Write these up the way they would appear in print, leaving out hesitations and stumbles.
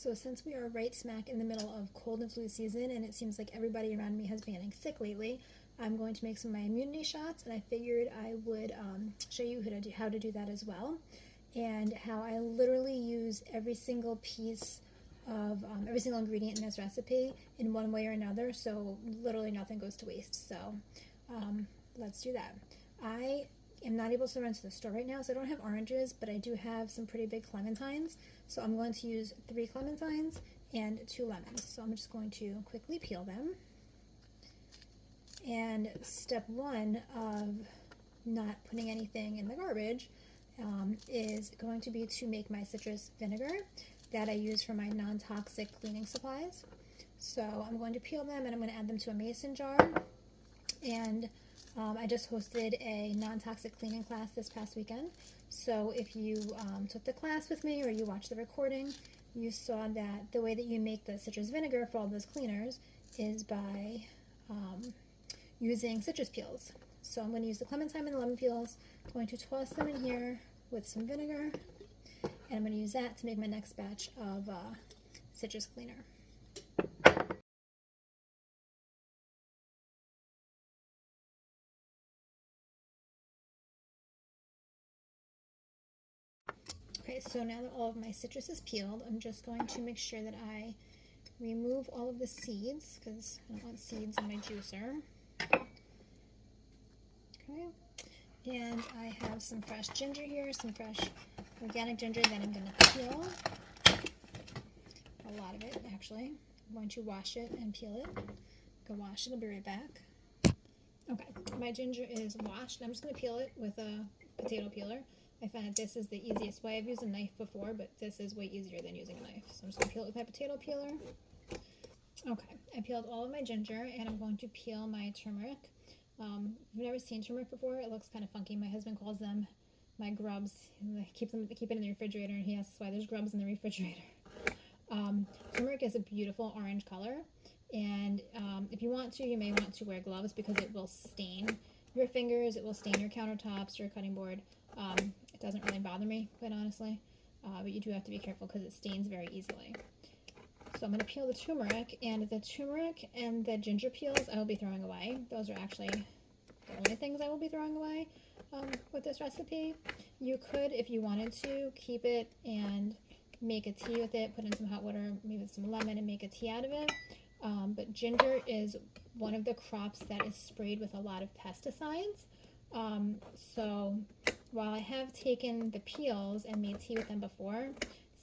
So since we are right smack in the middle of cold and flu season, and it seems like everybody around me has been getting sick lately, I'm going to make some of my immunity shots, and I figured I would show you how to do that as well, and how I literally use every single piece of every single ingredient in this recipe in one way or another, so literally nothing goes to waste. So let's do that. I am not able to run to the store right now, so I don't have oranges, but I do have some pretty big clementines. So I'm going to use 3 clementines and 2 lemons. So I'm just going to quickly peel them. And step 1 of not putting anything in the garbage is going to be to make my citrus vinegar that I use for my non-toxic cleaning supplies. So I'm going to peel them and I'm going to add them to a mason jar. And I just hosted a non-toxic cleaning class this past weekend. So if you took the class with me or you watched the recording, you saw that the way that you make the citrus vinegar for all those cleaners is by using citrus peels. So I'm going to use the clementine and the lemon peels. I'm going to toss them in here with some vinegar, and I'm going to use that to make my next batch of citrus cleaner. Okay, so now that all of my citrus is peeled, I'm just going to make sure that I remove all of the seeds, because I don't want seeds in my juicer. Okay, and I have some fresh ginger here, some fresh organic ginger that I'm going to peel. A lot of it, actually. I'm going to wash it and peel it. Go wash it, I'll be right back. Okay, my ginger is washed. I'm just going to peel it with a potato peeler. I find that this is the easiest way. I've used a knife before, but this is way easier than using a knife. So I'm just going to peel it with my potato peeler. Okay, I peeled all of my ginger, and I'm going to peel my turmeric. If you've never seen turmeric before, it looks kind of funky. My husband calls them my grubs. I keep it in the refrigerator, and he asks why there's grubs in the refrigerator. Turmeric is a beautiful orange color, and if you want to, you may want to wear gloves because it will stain your fingers, it will stain your countertops, your cutting board. It doesn't really bother me, quite honestly, but you do have to be careful because it stains very easily. So I'm going to peel the turmeric, and the turmeric and the ginger peels I will be throwing away. Those are actually the only things I will be throwing away with this recipe. You could, if you wanted to, keep it and make a tea with it, put in some hot water, maybe with some lemon, and make a tea out of it. But ginger is one of the crops that is sprayed with a lot of pesticides. So while I have taken the peels and made tea with them before,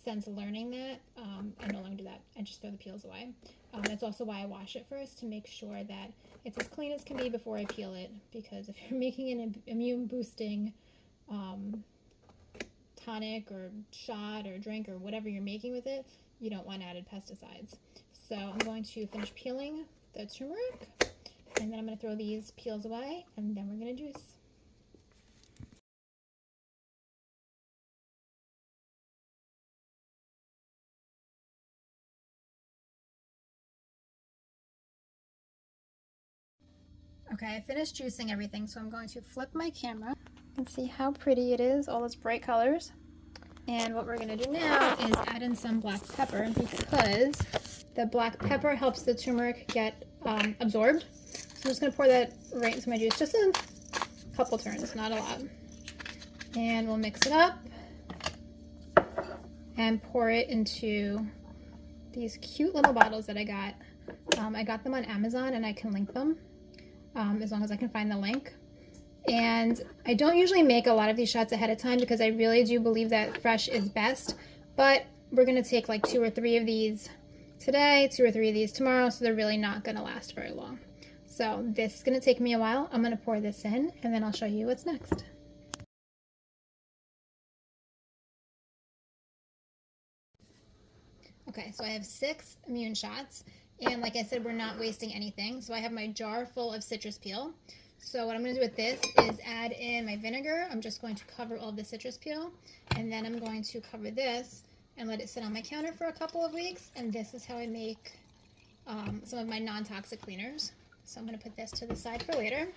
since learning that, I no longer do that. I just throw the peels away. That's also why I wash it first, to make sure that it's as clean as can be before I peel it, because if you're making an immune boosting tonic or shot or drink or whatever you're making with it, you don't want added pesticides. So I'm going to finish peeling the turmeric, and then I'm going to throw these peels away, and then we're going to juice. Okay, I finished juicing everything, so I'm going to flip my camera and see how pretty it is, all those bright colors. And what we're going to do now is add in some black pepper, because the black pepper helps the turmeric get absorbed. So I'm just going to pour that right into my juice, just a couple turns, not a lot. And we'll mix it up and pour it into these cute little bottles that I got. I got them on Amazon, and I can link them as long as I can find the link. And I don't usually make a lot of these shots ahead of time because I really do believe that fresh is best, but we're going to take like 2 or 3 of these today, 2 or 3 of these tomorrow, so they're really not going to last very long. So this is going to take me a while. I'm going to pour this in, and then I'll show you what's next. Okay, so I have 6 immune shots, and like I said, we're not wasting anything. So I have my jar full of citrus peel. So what I'm going to do with this is add in my vinegar. I'm just going to cover all the citrus peel, and then I'm going to cover this and let it sit on my counter for a couple of weeks, and this is how I make some of my non-toxic cleaners. So I'm going to put this to the side for later.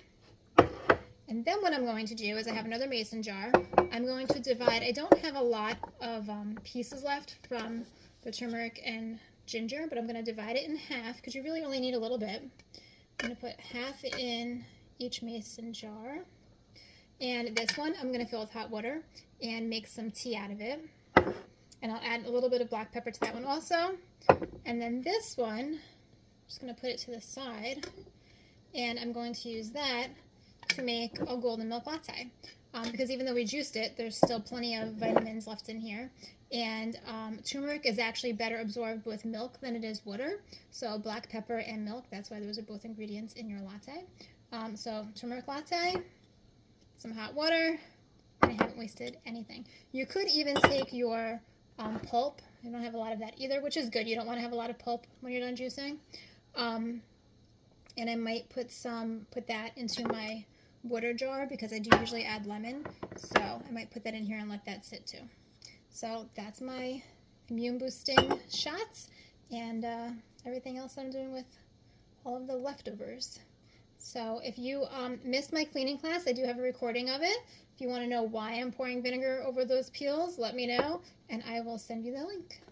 And then what I'm going to do is I have another mason jar. I'm going to divide, I don't have a lot of pieces left from the turmeric and ginger, but I'm going to divide it in half because you really only need a little bit. I'm going to put half in each mason jar. And this one I'm going to fill with hot water and make some tea out of it. And I'll add a little bit of black pepper to that one also. And then this one, I'm just going to put it to the side. And I'm going to use that to make a golden milk latte. Because even though we juiced it, there's still plenty of vitamins left in here. And turmeric is actually better absorbed with milk than it is water. So black pepper and milk, that's why those are both ingredients in your latte. So turmeric latte, some hot water, and I haven't wasted anything. You could even take your pulp. I don't have a lot of that either, which is good. You don't want to have a lot of pulp when you're done juicing. And I might put that into my water jar because I do usually add lemon. So I might put that in here and let that sit too. So that's my immune boosting shots and everything else I'm doing with all of the leftovers. So if you missed my cleaning class, I do have a recording of it. If you want to know why I'm pouring vinegar over those peels, let me know and I will send you the link.